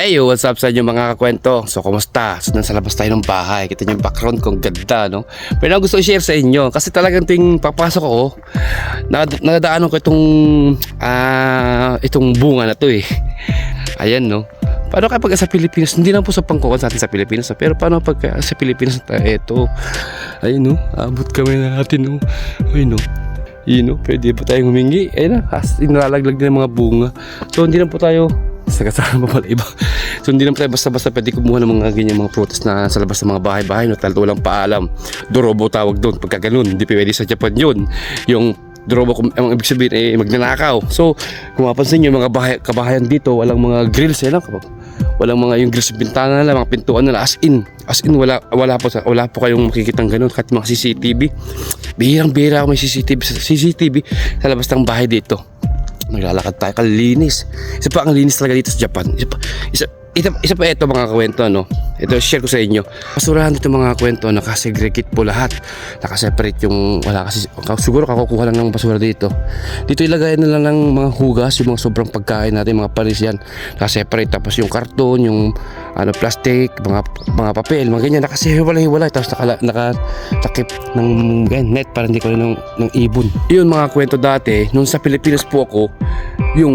Hey, what's up sa inyo mga kakwento? So, kumusta? So, nasa labas tayo ng bahay. Kita nyo yung background kong ganda, no? Pero gusto ko share sa inyo kasi talagang ting papasok ako, nadaanan ko itong bunga na to eh. Ayan, no? Paano kapag sa Pilipinas, hindi lang po sa pangkukan sa atin sa Pilipinas, pero paano pag sa Pilipinas ito? Ayun, no? Abot kami na natin, no? Ayun, no? Yun, no? Pwede po tayong humingi. Ayun na, inalalaglag din ng mga bunga. So, hindi lang po tayo kasama pala iba. So hindi naman tayo basta-basta pwede kumuha ng mga ganyan mga prutas na sa labas ng mga bahay-bahay no, talagang walang paalam. Dorobo tawag doon pagka ganun. Hindi pwede sa Japan yun. Yung dorobo, ang ibig sabihin eh magnanakaw. So kung mapansin nyo mga kabahayan dito, walang mga grills eh, walang mga yung grills sa bintana nila, mga pintuan nila as in wala po kayong makikitang ganun kahit mga CCTV. Bihirang-bihira ako may CCTV sa labas ng bahay dito. Naglalakad tayo, kalinis. Isa pa ang linis talaga dito sa Japan. Isa pa ito mga kwento, no? Ito share ko sa inyo. Basurahan dito mga kwento, nakasegregate po lahat. Nakaseparate yung wala kasi siguro kakukuha lang ng basura dito. Dito ilagay na lang ng mga hugas, yung mga sobrang pagkain natin, mga panis yan. Nakaseparate tapos yung karton, yung plastic, mga papel, mga ganyan nakasehiwalay-hiwalay tapos nakatakip ng net para hindi ko ng ibon. Yun mga kwento dati, nung sa Pilipinas po ako, yung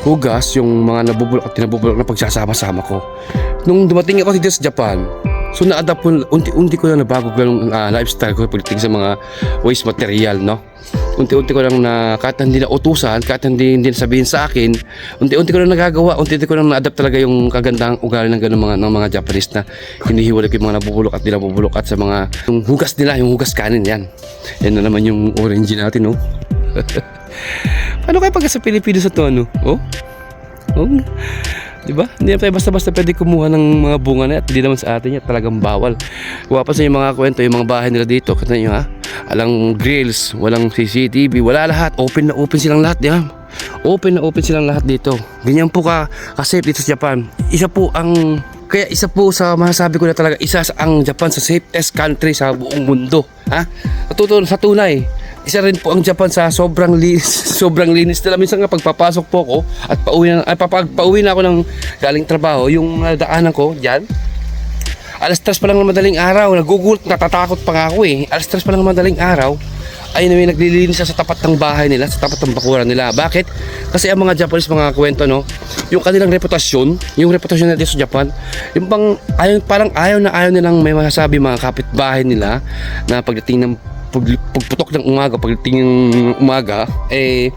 hugas, yung mga nabubulok at tinabubulok na pagsasama-sama ko. Nung dumating ako dito sa Japan, so na-adapt ko, unti-unti ko lang nabago yung lifestyle ko pagdating sa mga waste material, no? Unti-unti ko lang na kahit hindi na utusan, kahit hindi sabihin sa akin, unti-unti ko lang nagagawa, unti-unti ko lang na-adapt talaga yung kagandang ugali ng ganung mga Japanese na hinihiwalay ko yung mga nabubulok at dinabubulok at sa mga yung hugas nila, yung hugas kanin yan. Yan na naman yung orange natin, no? Paano kayo pag sa Pilipinas ito, ano? Oh? Diba? Hindi na tayo basta-basta pwede kumuha ng mga bunga na at hindi naman sa atin yan, talagang bawal. Kuha sa yung mga kwento, yung mga bahay nila dito, kita nyo ha? Alang grills, walang CCTV, wala lahat, open na open silang lahat, di ba? Open na open silang lahat dito. Ganyan po ka-safe dito sa Japan. Isa po sa masasabi ko na talaga, isa ang Japan sa safest country sa buong mundo. Ha? Sa tunay, isa rin po ang Japan sa sobrang linis nila. Minsan nga pagpapasok po ako at pauwi na ako ng galing trabaho, yung daanan ko diyan. Alas 3 pa lang ng madaling araw, nagugulat, natatakot pa nga ako eh. Alas 3 pa lang ng madaling araw, ay may naglilinis sa tapat ng bahay nila, sa tapat ng bakuran nila. Bakit? Kasi ang mga Japanese mga kwento, no, yung kanilang reputasyon, yung reputasyon natin sa Japan, yung parang ayaw nilang may masasabi mga kapitbahay nila na pagdating ng pagputok ng umaga, eh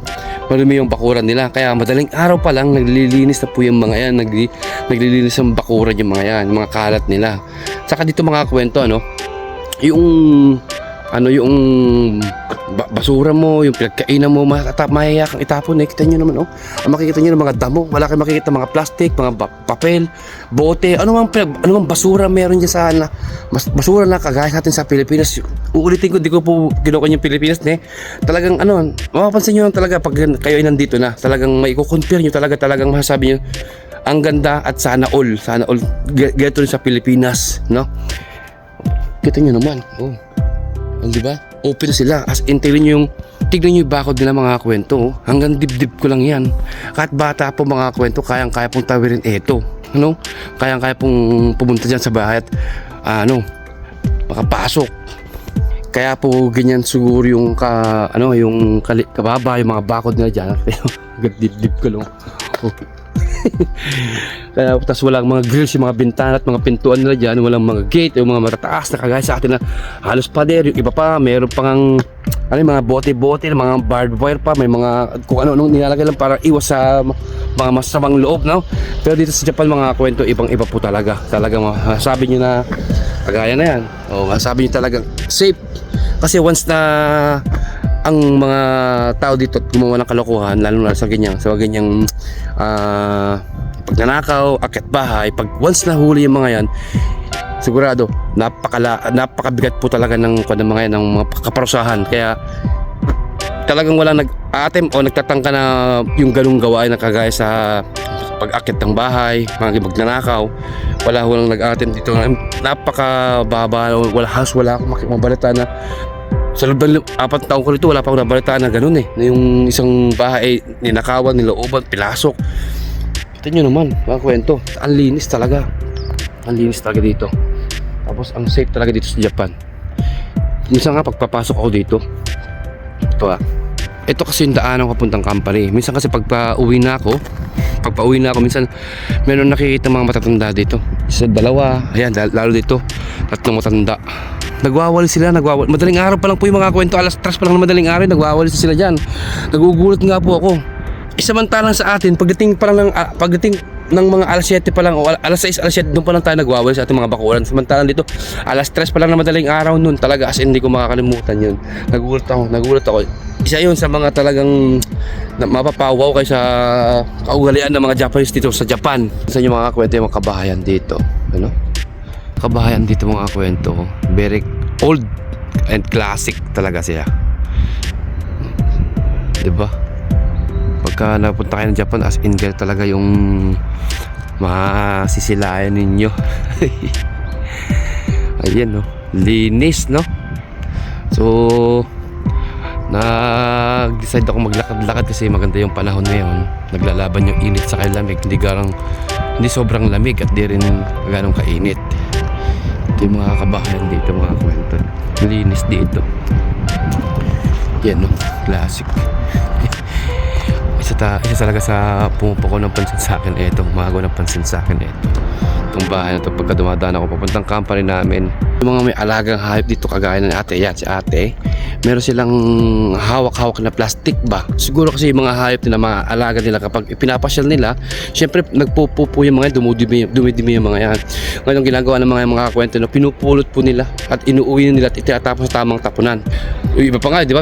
marumi yung bakuran nila. Kaya madaling araw pa lang naglilinis na po yung mga yan, naglilinis ng bakuran yung mga yan, yung mga kalat nila. Saka dito mga kwento, yung basura mo, yung pinagkainan mo, mahiya kang itapon eh. Kita nyo naman, makikita nyo ng mga damo, wala kayong makikita mga plastic, mga papel, bote, ano mang basura meron dyan sa basura na kagaya natin sa Pilipinas. Uulitin ko, di ko po kinukuha yung Pilipinas talagang mapapansin nyo lang talaga pag kayo ay nandito na, talagang maiko-compare nyo talagang masasabi nyo ang ganda at sana all ganito rin sa Pilipinas, no? Kita nyo naman, di ba? Open sila, as in tignan nyo yung bakod nila mga kwento, hanggang dibdib ko lang yan. Kahit bata po mga kwento, kayang-kaya pong tawirin ito, kayang-kaya pong pumunta dyan sa bahay at makapasok. Kaya po ganyan siguro yung kababa, yung mga bakod nila dyan, hanggang dibdib ko lang. Kaya tas walang mga grills yung mga bintana at mga pintuan nila dyan, walang mga gate, yung mga matataas na kagaya sa atin na halos pader, yung iba pa meron pang mga bote-bote, mga barbed wire pa, may mga kung ano-anong nilalagay lang para iwas sa mga masamang loob, no? Pero dito sa Japan mga kwento, ibang-iba po talaga masasabi nyo na kagaya na yan, masasabi nyo talagang safe. Kasi once na ang mga tao dito gumawa ng kalokohan, lalo na sa ganyang pagnanakaw, akit bahay, pag once nahuli yung mga yan, sigurado napakabigat po talaga ng mga yan, ng mga kaparusahan. Kaya talagang wala nag-attempt o nagtatangka na yung ganung gawain na kagaya sa pag-akit ng bahay, mga magnanakaw. Wala lang nag-attempt dito. Napakababa, wala akong mabalita na sa loob ng 4 taon ko nito, wala pa akong nabalitaan na ganun na yung isang bahay ninakawan, nilooban, pinasok. Ito nyo naman, mga kwento. Ang linis talaga. Ang linis talaga dito. Tapos ang safe talaga dito sa Japan. Minsan nga pagpapasok ako dito, ito kasi yung daanan ko papuntang company. Minsan kasi pagpa-uwi na ako, minsan meron nakikita mga matatanda dito. Isa, dalawa, ayan, lalo dito, tatlong matanda. Nagwawali sila, madaling araw pa lang po yung mga kwento, alas 3 pa lang na madaling araw, nagwawali sila dyan. Nagugulat nga po ako. Samantalang sa atin, pagdating ng mga alas 7 pa lang o alas 6, alas 7, doon pa lang tayo nagwawali sa ating mga bakuran. Samantalang dito, alas 3 pa lang na madaling araw noon, talaga as in, hindi ko makakalimutan yun. Nagugulat ako. Isa yun sa mga talagang mapapawaw kayo sa kaugalian ng mga Japanese dito sa Japan. Sa inyo mga kwento yung mga kabahayan dito, ano? Kabahayan dito mga kwento, very old and classic talaga siya, diba? Pagka napunta kayo ng Japan, as in kayo talaga yung masisilayan ninyo. Ayan, no? Linis, no? So nag-decide ako maglakad-lakad kasi maganda yung panahon ngayon. Naglalaban yung init sa lamig. Hindi sobrang lamig at di rin ganong kainit. Ito yung mga kabahayan dito mga kwento. Linis dito. Yan, no? Classic. Isa talaga sa pumupuko ng pansin sa akin ito. Umago ng pansin sa akin ito. Itong bahay na ito, pagka dumadaan ako papuntang company namin, yung mga may alagang hayop dito kagaya ng ate, yan si ate, meron silang hawak-hawak na plastic ba. Siguro kasi yung mga hayop nila, mga alaga nila, kapag ipinapasyal nila, syempre nagpupupo yung mga yan, dumidimi yung mga yan. Ngayon ginagawa ng mga kwento na pinupulot po nila at inuuwi nila at itinatapos sa tamang tapunan. Iba pa nga, di ba?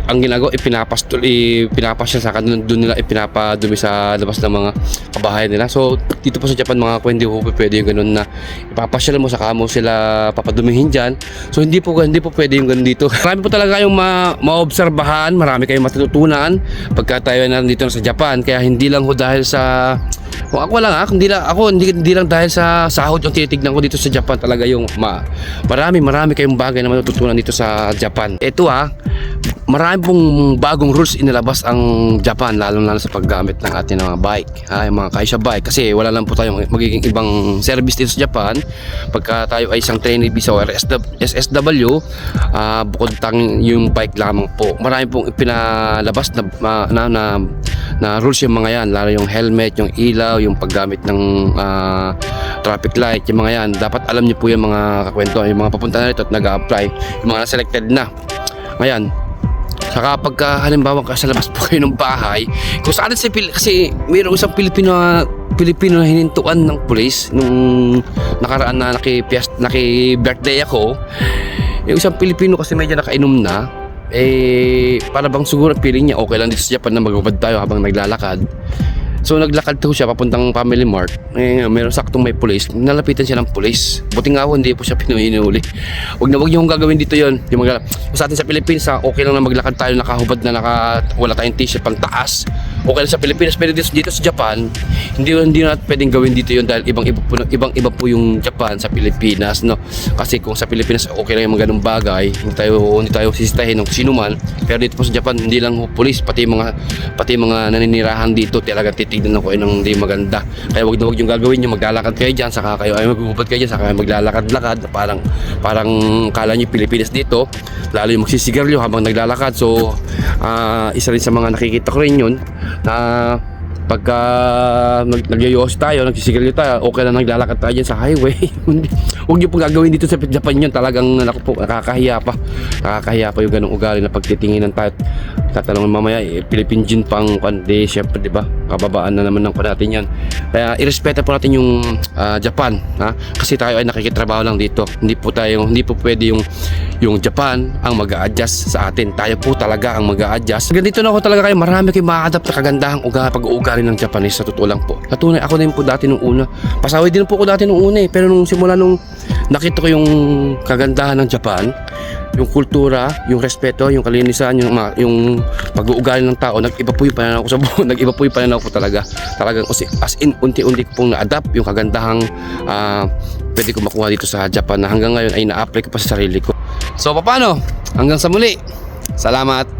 Ang ginagawa, ipinapasyal sa doon nila ipinapadumi sa labas ng mga kabahayan nila. So dito po sa Japan mga kwento, pwede yung ganun na ipapasyal mo, saka mo sila papadumihin dyan. So hindi po pwede yung ganun dito. Marami po talaga yung maobserbahan, marami kayong matututunan pagka tayo na dito sa Japan. Kaya hindi lang ho dahil sa ako lang hindi lang dahil sa sahod yung tinitignan ko dito sa Japan. Talaga yung marami kayong bagay na matututunan dito sa Japan. Ito marami pong bagong rules inilabas ang Japan, lalo sa paggamit ng ating mga bike, yung mga kaisha bike, kasi wala lang po tayong magiging ibang service dito sa Japan. Pagka tayo ay isang trainee visa or SSW, bukod yung bike lamang po. Marami pong ipinalabas na rules yung mga yan, lalo yung helmet, yung ilaw, yung paggamit ng traffic light, yung mga yan. Dapat alam niyo po yung mga kakwento, yung mga papunta na rito at nag-a-apply, yung mga selected na. Ngayon, saka pagka halimbawa sa labas po kayo ng bahay, kung saan kasi mayroong isang Pilipino na hinintuan ng pulis nung nakaraan na naki-birthday ako. Yung isang Pilipino kasi medyo nakainom na, para bang siguro feeling niya okay lang dito sa Japan na magubad tayo habang naglalakad. So naglakad ko siya papuntang Family Mart. Meron saktong may pulis. Nalapitan siya ng pulis. Buti nga ako hindi po siya pinuhuli. Huwag niyo gagawin dito yon. Yung sa atin sa Pilipinas, okay lang na maglakad tayo nakahubad na wala tayong t-shirt pang taas. Okay lang sa Pilipinas, pero dito sa Japan, hindi na pwedeng gawin dito yon dahil ibang-iba po yung Japan sa Pilipinas, no? Kasi kung sa Pilipinas okay lang yung mga ganung bagay, hindi tayo sisitahin ng sino man. Pero dito po sa Japan, hindi lang pulis, pati mga naninirahan dito talaga titignan ako ng hindi maganda. Kaya wag yung gagawin nyo, maglalakad kayo dyan, saka kayo ay magugubad kayo dyan, saka maglalakad-lakad, parang kala nyo Pilipinas dito, lalo yung magsisigarilyo habang naglalakad. So isa rin sa mga nakikita ko rin yun, na pagka nagyayos tayo, nagsisigarilyo tayo, okay lang naglalakad tayo dyan sa highway. Huwag nyo pong gagawin dito sa Japan yun. Talagang nakakahiya pa yung ganong ugali na pagtitinginan tayo. Tatanungin mamaya, Philippine Gin pang kundi, syempre diba, kababaan na naman ng natin yan. Kaya irespeto po natin yung Japan, kasi tayo ay nakikitrabaho lang dito. Hindi po pwede yung Japan ang mag-a-adjust sa atin. Tayo po talaga ang mag-a-adjust. Ganito na ako talaga kayo, marami kayong ma-adapt na kagandahang pag-uugali ng Japanese, sa totoo lang po. Katunay, ako din po dati nung una. Pasaway din po ako dati nung una pero nung simula nung nakita ko yung kagandahan ng Japan, yung kultura, yung respeto, yung kalinisan, yung pag-uugali ng tao, nag-iba po yung pananaw ko sa buhay. Nag-iba po yung pananaw ko talaga. Talagang as in unti-unti ko pong na-adapt yung kagandahang pwede ko makuha dito sa Japan, na hanggang ngayon ay na-apply ko pa sa sarili ko. So paano? Hanggang sa muli. Salamat.